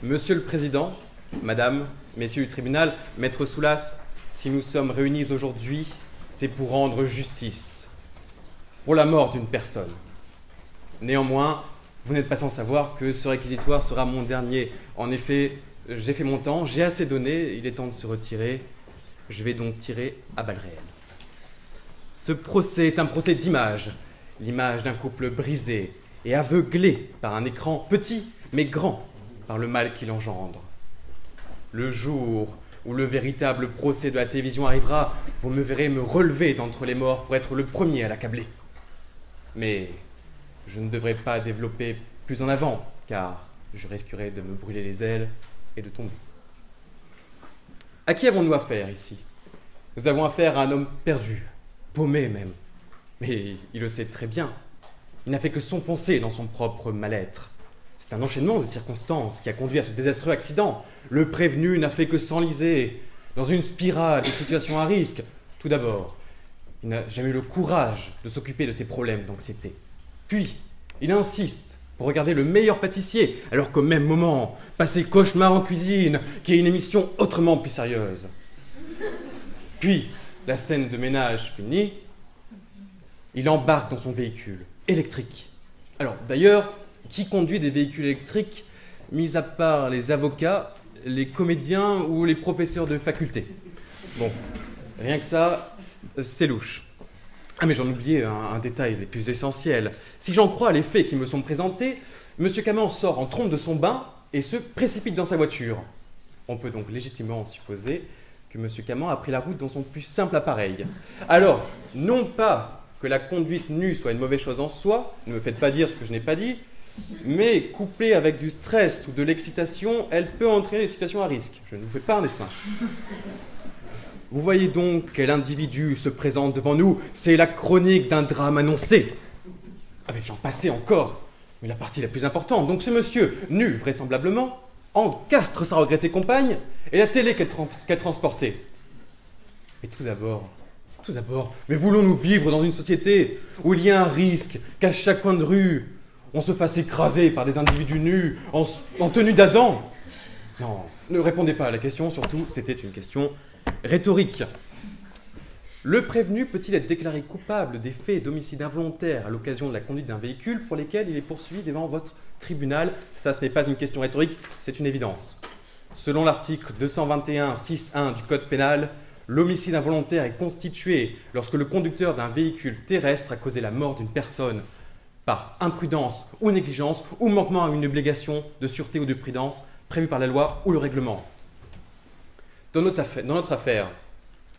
Monsieur le Président, Madame, Messieurs du tribunal, Maître Soulas, si nous sommes réunis aujourd'hui, c'est pour rendre justice pour la mort d'une personne. Néanmoins, vous n'êtes pas sans savoir que ce réquisitoire sera mon dernier. En effet, j'ai fait mon temps, j'ai assez donné, il est temps de se retirer. Je vais donc tirer à balles réelles. Ce procès est un procès d'image, l'image d'un couple brisé et aveuglé par un écran petit mais grand par le mal qu'il engendre. Le jour où le véritable procès de la télévision arrivera, vous me verrez me relever d'entre les morts pour être le premier à l'accabler. Mais je ne devrais pas développer plus en avant, car je risquerais de me brûler les ailes et de tomber. À qui avons-nous affaire ici? Nous avons affaire à un homme perdu, paumé même. Mais il le sait très bien. Il n'a fait que s'enfoncer dans son propre mal-être. C'est un enchaînement de circonstances qui a conduit à ce désastreux accident. Le prévenu n'a fait que s'enliser dans une spirale de situations à risque. Tout d'abord, il n'a jamais eu le courage de s'occuper de ses problèmes d'anxiété. Puis, il insiste pour regarder le meilleur pâtissier, alors qu'au même moment, passer cauchemar en cuisine, qui est une émission autrement plus sérieuse. Puis, la scène de ménage finie, il embarque dans son véhicule électrique. Alors, d'ailleurs, qui conduit des véhicules électriques, mis à part les avocats, les comédiens ou les professeurs de faculté? Bon, rien que ça, c'est louche. Ah mais j'en oubliais un détail des plus essentiels. Si j'en crois les faits qui me sont présentés, M. Caman sort en trompe de son bain et se précipite dans sa voiture. On peut donc légitimement supposer que M. Caman a pris la route dans son plus simple appareil. Alors, non pas que la conduite nue soit une mauvaise chose en soi, ne me faites pas dire ce que je n'ai pas dit, mais couplée avec du stress ou de l'excitation, elle peut entraîner des situations à risque. Je ne vous fais pas un dessin. Vous voyez donc quel individu se présente devant nous. C'est la chronique d'un drame annoncé. Ah mais j'en passais encore. Mais la partie la plus importante. Donc ce monsieur, nu vraisemblablement, encastre sa regrettée compagne et la télé qu'elle transportait. Et tout d'abord, mais voulons-nous vivre dans une société où il y a un risque qu'à chaque coin de rue, on se fasse écraser par des individus nus en tenue d'Adam? Non, ne répondez pas à la question, surtout, c'était une question rhétorique. Le prévenu peut-il être déclaré coupable des faits d'homicide involontaire à l'occasion de la conduite d'un véhicule pour lesquels il est poursuivi devant votre tribunal? Ça, ce n'est pas une question rhétorique, c'est une évidence. Selon l'article 221-6.1 du Code pénal, l'homicide involontaire est constitué lorsque le conducteur d'un véhicule terrestre a causé la mort d'une personne par imprudence ou négligence ou manquement à une obligation de sûreté ou de prudence prévue par la loi ou le règlement. Dans notre affaire,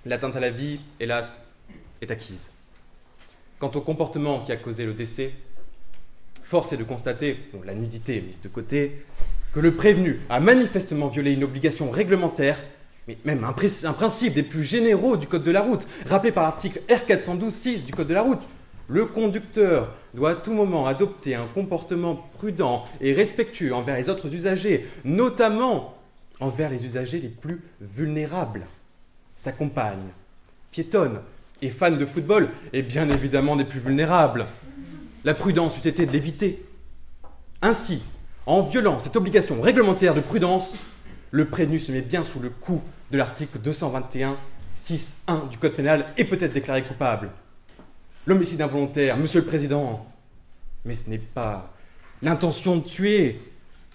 l'atteinte à la vie, hélas, est acquise. Quant au comportement qui a causé le décès, force est de constater, la nudité mise de côté, que le prévenu a manifestement violé une obligation réglementaire, mais même un principe des plus généraux du Code de la route, rappelé par l'article R412-6 du Code de la route. Le conducteur doit à tout moment adopter un comportement prudent et respectueux envers les autres usagers, notamment envers les usagers les plus vulnérables. Sa compagne, piétonne et fan de football, est bien évidemment des plus vulnérables. La prudence eût été de l'éviter. Ainsi, en violant cette obligation réglementaire de prudence, le prévenu se met bien sous le coup de l'article 221-6.1 du Code pénal et peut être déclaré coupable. L'homicide involontaire, Monsieur le Président, mais ce n'est pas l'intention de tuer,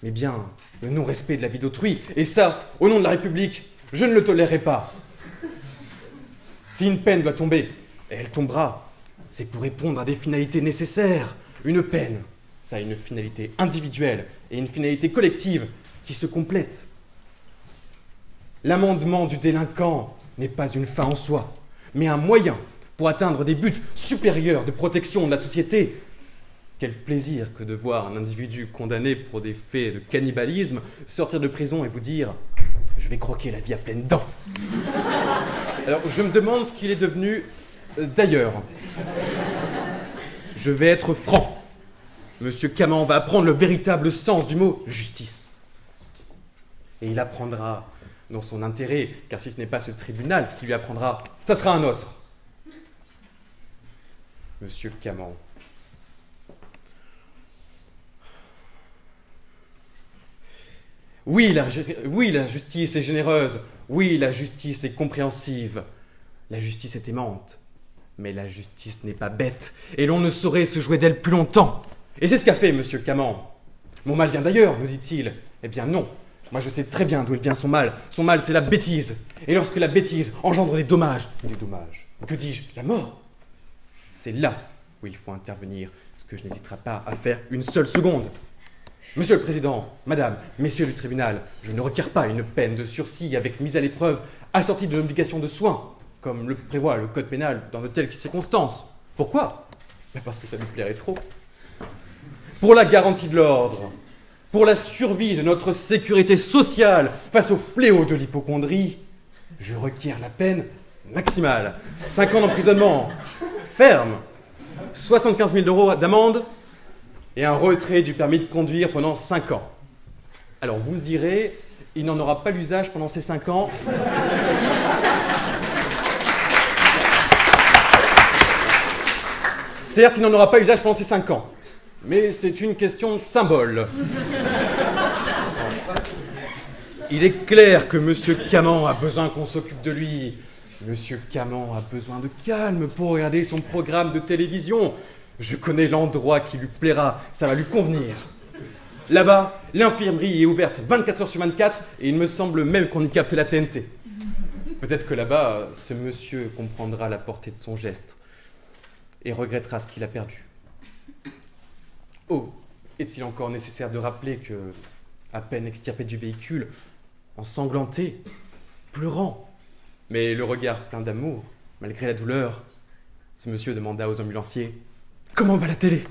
mais bien le non-respect de la vie d'autrui. Et ça, au nom de la République, je ne le tolérerai pas. Si une peine doit tomber, et elle tombera, c'est pour répondre à des finalités nécessaires. Une peine, ça a une finalité individuelle et une finalité collective qui se complètent. L'amendement du délinquant n'est pas une fin en soi, mais un moyen pour atteindre des buts supérieurs de protection de la société. Quel plaisir que de voir un individu condamné pour des faits de cannibalisme sortir de prison et vous dire « je vais croquer la vie à pleines dents ». Alors, je me demande ce qu'il est devenu d'ailleurs. Je vais être franc. Monsieur Caman va apprendre le véritable sens du mot « justice ». Et il apprendra dans son intérêt, car si ce n'est pas ce tribunal qui lui apprendra, ça sera un autre. Monsieur Caman, Oui, la justice est généreuse. Oui, la justice est compréhensive. La justice est aimante. Mais la justice n'est pas bête, et l'on ne saurait se jouer d'elle plus longtemps. Et c'est ce qu'a fait monsieur Caman. Mon mal vient d'ailleurs, nous dit-il. Eh bien non, moi je sais très bien d'où il vient son mal. Son mal, c'est la bêtise. Et lorsque la bêtise engendre des dommages, que dis-je, la mort, c'est là où il faut intervenir, ce que je n'hésiterai pas à faire une seule seconde. Monsieur le Président, Madame, Messieurs du tribunal, je ne requiers pas une peine de sursis avec mise à l'épreuve assortie d'une obligation de soins, comme le prévoit le Code pénal dans de telles circonstances. Pourquoi? Parce que ça nous plairait trop. Pour la garantie de l'ordre, pour la survie de notre sécurité sociale face au fléau de l'hypocondrie, je requiers la peine maximale. 5 ans d'emprisonnement ferme, 75 000 € d'amende et un retrait du permis de conduire pendant 5 ans. Alors vous me direz, il n'en aura pas l'usage pendant ces 5 ans. Certes, il n'en aura pas usage pendant ces 5 ans, mais c'est une question de symbole. Il est clair que monsieur Caman a besoin qu'on s'occupe de lui. Monsieur Caman a besoin de calme pour regarder son programme de télévision. Je connais l'endroit qui lui plaira, ça va lui convenir. Là-bas, l'infirmerie est ouverte 24 heures sur 24 et il me semble même qu'on y capte la TNT. Peut-être que là-bas, ce monsieur comprendra la portée de son geste et regrettera ce qu'il a perdu. Oh, est-il encore nécessaire de rappeler que, à peine extirpé du véhicule, ensanglanté, pleurant, mais le regard plein d'amour, malgré la douleur, ce monsieur demanda aux ambulanciers « Comment va la télé ?»